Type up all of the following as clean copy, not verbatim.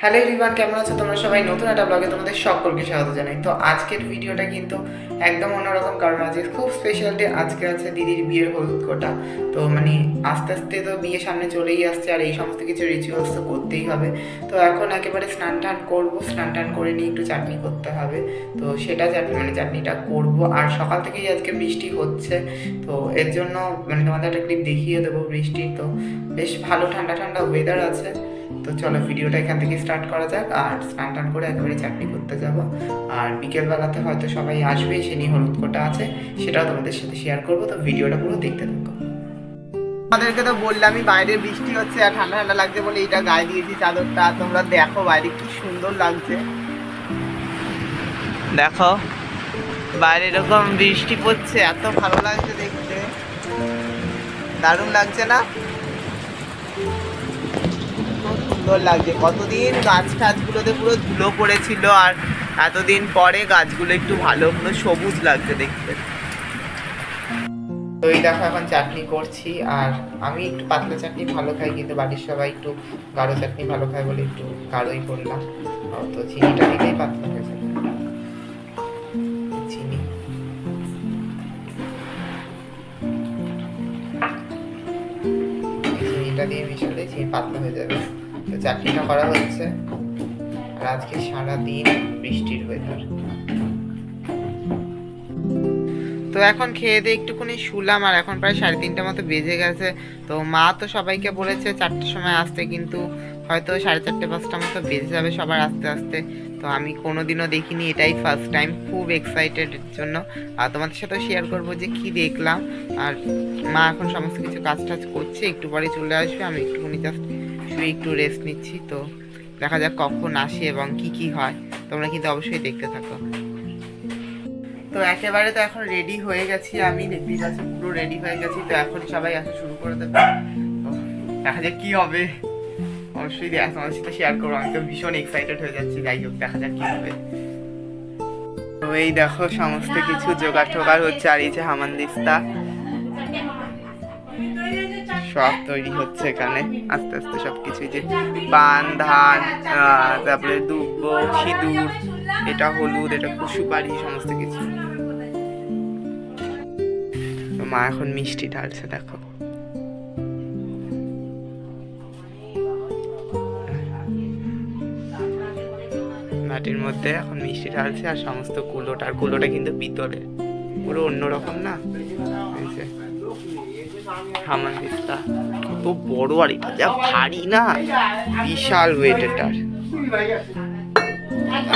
Hello everyone, কেমন আছো তোমরা সবাই? নতুন একটা ব্লগে তোমাদের সকলকে স্বাগত জানাই। তো আজকের ভিডিওটা কিন্তু একদম অন্যরকম, কারণ আজকে খুব স্পেশাল ডে। আজকে আছে দিদির বিয়ের হলুদ কোটা। তো মানে আস্তে আস্তে তো বিয়ে সামনে চলেই আসছে, আর এই সমস্ত কিছু রিচুয়ালস তো করতেই হবে। তো এখন একেবারে স্নান টান করবো, স্নান টান করে নিয়ে একটু চাটনি করতে হবে। তো সেটা চাটনিটা করবো। আর সকাল থেকেই আজকে বৃষ্টি হচ্ছে, তো এর জন্য তোমাদের একটা ক্লিপ দেখিয়ে দেবো বৃষ্টির। তো বেশ ভালো ঠান্ডা ঠান্ডা ওয়েদার আছে। তো চলো ভিডিওটা এখান থেকে স্টার্ট করা যাক। আর স্নান টান করে একেবারে চাটনি করতে যাব। আর বিকেলবেলাতে হয়তো সবাই আসবে, সে নিয়ে হলুদ কোটা আছে, সেটাও তোমাদের সাথে শেয়ার করবো। তো ভিডিওটা পুরো দেখতে থাকো। আমাদেরকে তো বললামই বাইরে বৃষ্টি হচ্ছে আর ঠান্ডা ঠান্ডা লাগছে বলে এটা গায়ে দিয়েছি চাদরটা। তোমরা দেখো বাইরে কি সুন্দর লাগছে, দেখো বাইরে এরকম বৃষ্টি পড়ছে, এত ভালো লাগছে দেখতে, দারুণ লাগছে না? সুন্দর লাগছে। কতদিন গাছ টাছগুলোতে পুরো ধুলো পড়েছিল, আর এতদিন পরে গাছগুলো একটু ভালো পুরো সবুজ লাগছে দেখতে। তো এই দেখো এখন চাটনি করছি। আর আমি একটু পাতলা চাটনি ভালো খাই, কিন্তু বাড়ির সবাই একটু গাঢ় চাটনি ভালো খায় বলে একটু গাঢ়ই করলাম। তো চিনিটা দিলেই পাতলা হয়ে যাবে। চিনিটা দিয়ে মিশালে চিনি পাতলা হয়ে যাবে। তো চাটনিটা করা হচ্ছে। আর আজকে সারাদিন বৃষ্টির ওয়েদার। তো এখন খেয়ে দিয়ে একটুখানি শুলাম, আর এখন প্রায় 3:30 মতো বেজে গেছে। তো মা তো সবাইকে বলেছে 4টার সময় আসতে, কিন্তু হয়তো 4:30-5টা মতো বেজে যাবে সবার আসতে আসতে। তো আমি কোনোদিনও দেখিনি, এটাই ফার্স্ট টাইম। খুব এক্সাইটেড এর জন্য। আর তোমাদের সাথে শেয়ার করবো যে কি দেখলাম। আর মা এখন সমস্ত কিছু কাজ টাজ করছে, একটু পরে চলে আসবে। আমি একটুখানি জাস্ট শুয়ে একটু রেস্ট নিচ্ছি। তো দেখা যাক কখন আসে এবং কি কি হয়। তোমরা কিন্তু অবশ্যই দেখতে থাকো। তো একেবারে তো এখন রেডি হয়ে গেছি, আমি দেখতেই পাচ্ছি পুরো রেডি হয়ে গেছি। তো এখন সবাই আসা শুরু করে দেবে। তো দেখা যাক কি হবে, অবশ্যই তোমাদের সাথে শেয়ার করবো। আমি তো ভীষণ এক্সাইটেড হয়ে যাচ্ছি। যাই হোক, দেখা যাক কি হবে। তো এই দেখো সমস্ত কিছু জোগাড় টোগাড় হচ্ছে। আর এই যে হামানদিস্তা সব তৈরি হচ্ছে এখানে আস্তে আস্তে সবকিছু। যে পান, ধান, তারপরে দুব্ব, সিঁদুর, এটা হলুদ, এটা সুপারি, সমস্ত কিছু। মা এখন মিষ্টি ঢালছে, দেখো মাটির মধ্যে এখন মিষ্টি ঢালছে। আর সমস্ত কুলোটা, আর কুলোটা কিন্তু পিতলের, পুরো অন্যরকম না? হামানদিস্তা কত বড়, আর এটা যা ভারী না, বিশাল ওয়েট এটার।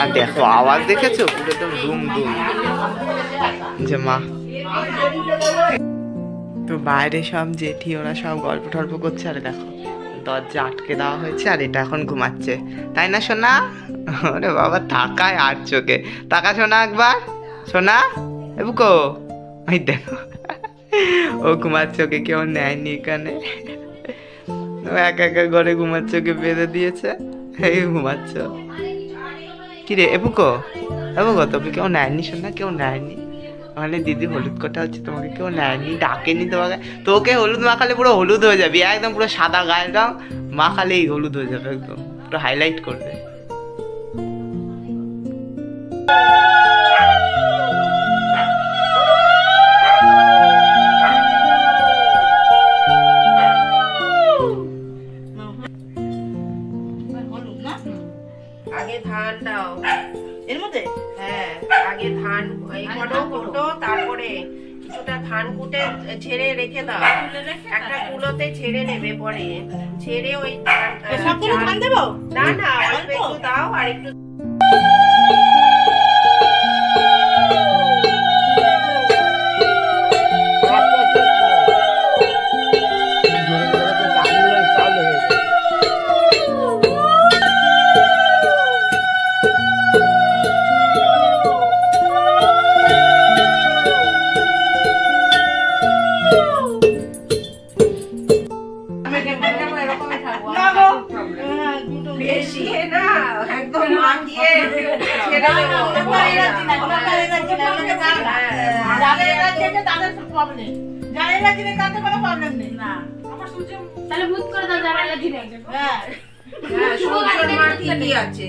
আর দেখো আওয়াজ দেখেছো, পুরো একদম দুম দুম। যে মা তো বাইরে সব জেঠি ওরা সব গল্প টল্প করছে। আর দেখো দরজা আটকে দেওয়া হয়েছে, আর এটা এখন ঘুমাচ্ছে, তাই না সোনা? ওরে বাবা, তাকায় আর চোখে তাকা সোনা একবার। সোনা এবুকো, ওই দেখো ও ঘুমাচ্ছে, ওকে কেউ নেয়নি এখানে। ও একা একা ঘরে ঘুমাচ্ছে, ওকে বেঁধে দিয়েছে, এই ঘুমাচ্ছ। কিরে এবুকো, এবুকো তোকে কেউ নেয়নি সোনা? কেউ নেয়নি? মানে দিদি হলুদ কোটা হচ্ছে, তোমাকে কেউ নেয়নি, ডাকেনি তোমাকে? তোকে হলুদ মাখালে পুরো হলুদ হয়ে যাবি, একদম পুরো সাদা গায়ের রং, মাখালেই হলুদ হয়ে যাবে, একদম পুরো হাইলাইট করবে। আগে ধান দাও এর মধ্যে। হ্যাঁ, আগে ধান কুটো, তারপরে কিছুটা ধান কুটে ছেড়ে রেখে দাও। একটা কুলোতে ছেড়ে নেবে, পরে ছেড়ে ওই ধান দেবো। না না, অল্প একটু দাও, আর একটু বেশি না, একদম মাখিয়ে ছেড়ে দেবো। তাহলে ভূত করে দাও, যারা ঠিকই আছে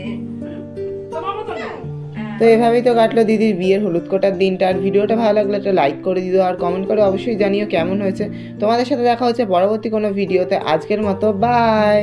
তোমার মতো না। তো এভাবেই তো কাটলো দিদির বিয়ের হলুদ কোটার দিনটা। আর ভিডিওটা ভালো লাগলে একটা লাইক করে দিও আর কমেন্ট করে অবশ্যই জানিও কেমন হয়েছে। তোমাদের সাথে দেখা হচ্ছে পরবর্তী কোনো ভিডিওতে। আজকের মতো বাই।